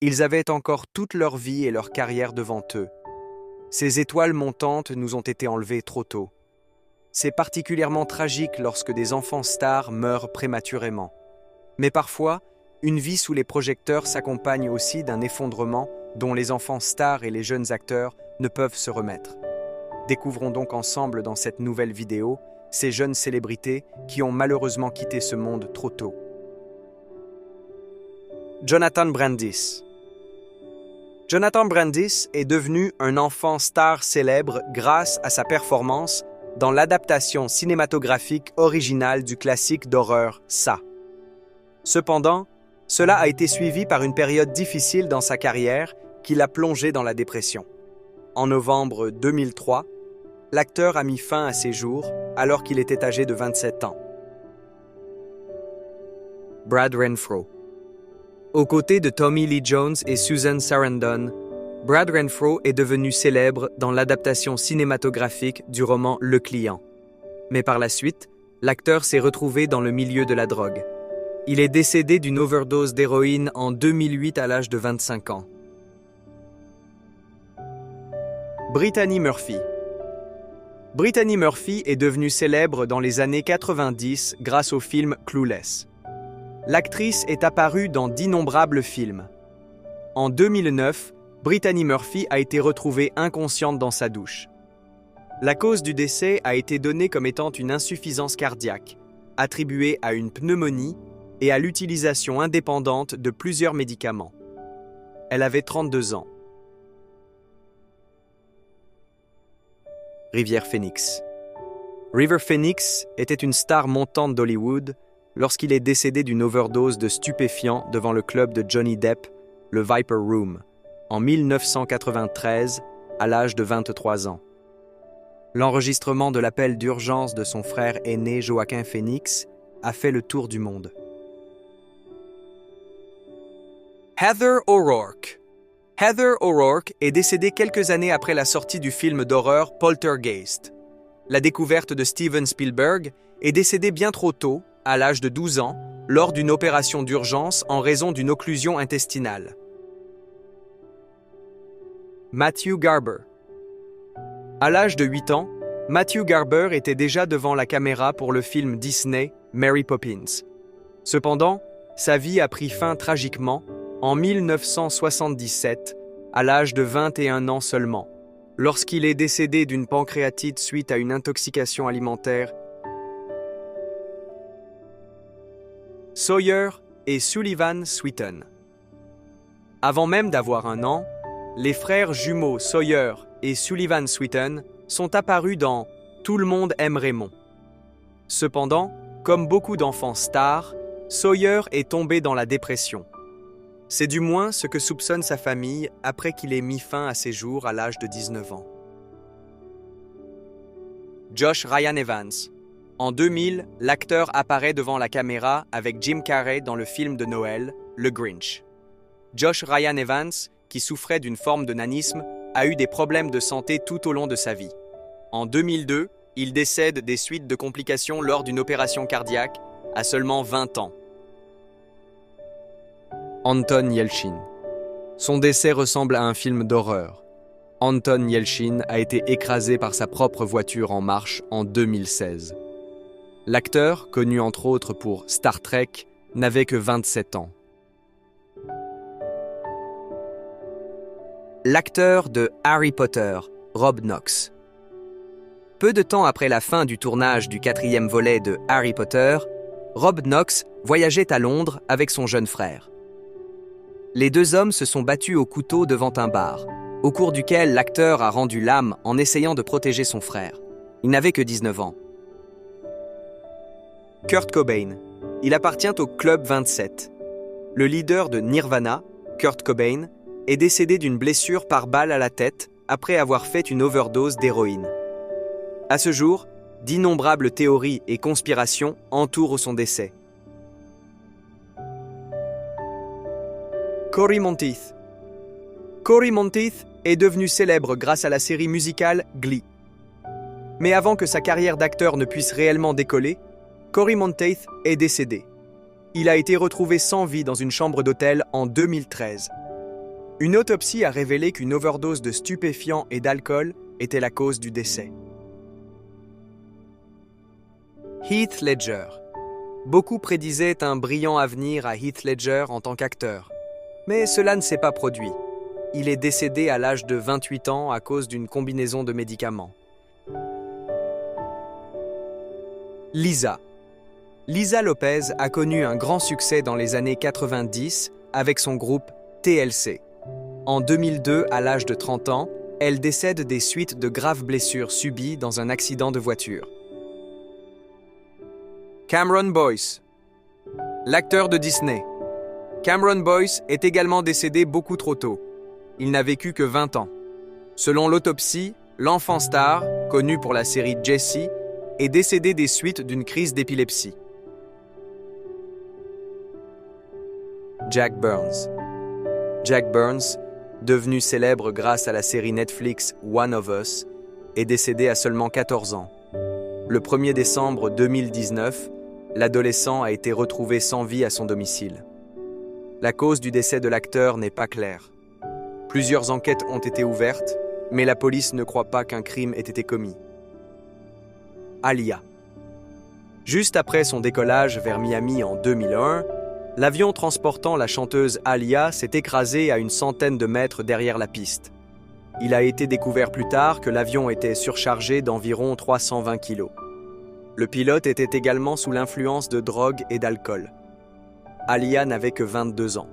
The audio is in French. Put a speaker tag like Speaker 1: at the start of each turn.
Speaker 1: Ils avaient encore toute leur vie et leur carrière devant eux. Ces étoiles montantes nous ont été enlevées trop tôt. C'est particulièrement tragique lorsque des enfants stars meurent prématurément. Mais parfois, une vie sous les projecteurs s'accompagne aussi d'un effondrement dont les enfants stars et les jeunes acteurs ne peuvent se remettre. Découvrons donc ensemble dans cette nouvelle vidéo ces jeunes célébrités qui ont malheureusement quitté ce monde trop tôt. Jonathan Brandis. Jonathan Brandis est devenu un enfant star célèbre grâce à sa performance dans l'adaptation cinématographique originale du classique d'horreur Ça. Cependant, cela a été suivi par une période difficile dans sa carrière qui l'a plongé dans la dépression. En novembre 2003, l'acteur a mis fin à ses jours alors qu'il était âgé de 27 ans. Brad Renfro. Aux côtés de Tommy Lee Jones et Susan Sarandon, Brad Renfro est devenu célèbre dans l'adaptation cinématographique du roman Le Client. Mais par la suite, l'acteur s'est retrouvé dans le milieu de la drogue. Il est décédé d'une overdose d'héroïne en 2008 à l'âge de 25 ans. Brittany Murphy. Brittany Murphy est devenue célèbre dans les années 90 grâce au film Clueless. L'actrice est apparue dans d'innombrables films. En 2009, Brittany Murphy a été retrouvée inconsciente dans sa douche. La cause du décès a été donnée comme étant une insuffisance cardiaque, attribuée à une pneumonie et à l'utilisation indépendante de plusieurs médicaments. Elle avait 32 ans. River Phoenix. River Phoenix était une star montante d'Hollywood lorsqu'il est décédé d'une overdose de stupéfiants devant le club de Johnny Depp, le Viper Room, en 1993, à l'âge de 23 ans. L'enregistrement de l'appel d'urgence de son frère aîné Joaquin Phoenix a fait le tour du monde. Heather O'Rourke. Heather O'Rourke est décédée quelques années après la sortie du film d'horreur Poltergeist. La découverte de Steven Spielberg est décédée bien trop tôt, à l'âge de 12 ans, lors d'une opération d'urgence en raison d'une occlusion intestinale. Matthew Garber. À l'âge de 8 ans, Matthew Garber était déjà devant la caméra pour le film Disney Mary Poppins. Cependant, sa vie a pris fin tragiquement en 1977, à l'âge de 21 ans seulement, lorsqu'il est décédé d'une pancréatite suite à une intoxication alimentaire. Sawyer et Sullivan Sweeton. Avant même d'avoir 1 an, les frères jumeaux Sawyer et Sullivan Sweeton sont apparus dans Tout le monde aime Raymond. Cependant, comme beaucoup d'enfants stars, Sawyer est tombé dans la dépression. C'est du moins ce que soupçonne sa famille après qu'il ait mis fin à ses jours à l'âge de 19 ans. Josh Ryan Evans. En 2000, l'acteur apparaît devant la caméra avec Jim Carrey dans le film de Noël, Le Grinch. Josh Ryan Evans, qui souffrait d'une forme de nanisme, a eu des problèmes de santé tout au long de sa vie. En 2002, il décède des suites de complications lors d'une opération cardiaque à seulement 20 ans. Anton Yelchin. Son décès ressemble à un film d'horreur. Anton Yelchin a été écrasé par sa propre voiture en marche en 2016. L'acteur, connu entre autres pour Star Trek, n'avait que 27 ans. L'acteur de Harry Potter, Rob Knox. Peu de temps après la fin du tournage du 4e volet de Harry Potter, Rob Knox voyageait à Londres avec son jeune frère. Les deux hommes se sont battus au couteau devant un bar, au cours duquel l'acteur a rendu l'âme en essayant de protéger son frère. Il n'avait que 19 ans. Kurt Cobain. Il appartient au Club 27. Le leader de Nirvana, Kurt Cobain, est décédé d'une blessure par balle à la tête après avoir fait une overdose d'héroïne. À ce jour, d'innombrables théories et conspirations entourent son décès. Cory Monteith. Cory Monteith est devenu célèbre grâce à la série musicale Glee. Mais avant que sa carrière d'acteur ne puisse réellement décoller, Cory Monteith est décédé. Il a été retrouvé sans vie dans une chambre d'hôtel en 2013. Une autopsie a révélé qu'une overdose de stupéfiants et d'alcool était la cause du décès. Heath Ledger. Beaucoup prédisaient un brillant avenir à Heath Ledger en tant qu'acteur. Mais cela ne s'est pas produit. Il est décédé à l'âge de 28 ans à cause d'une combinaison de médicaments. Lisa. Lisa Lopez a connu un grand succès dans les années 90 avec son groupe TLC. En 2002, à l'âge de 30 ans, elle décède des suites de graves blessures subies dans un accident de voiture. Cameron Boyce. L'acteur de Disney. Cameron Boyce est également décédé beaucoup trop tôt. Il n'a vécu que 20 ans. Selon l'autopsie, l'enfant star, connu pour la série Jessie, est décédé des suites d'une crise d'épilepsie. Jack Burns. Jack Burns, devenu célèbre grâce à la série Netflix One of Us, est décédé à seulement 14 ans. Le 1er décembre 2019, l'adolescent a été retrouvé sans vie à son domicile. La cause du décès de l'acteur n'est pas claire. Plusieurs enquêtes ont été ouvertes, mais la police ne croit pas qu'un crime ait été commis. Aaliyah. Juste après son décollage vers Miami en 2001, l'avion transportant la chanteuse Aaliyah s'est écrasé à une centaine de mètres derrière la piste. Il a été découvert plus tard que l'avion était surchargé d'environ 320 kg. Le pilote était également sous l'influence de drogue et d'alcool. Aaliyah n'avait que 22 ans.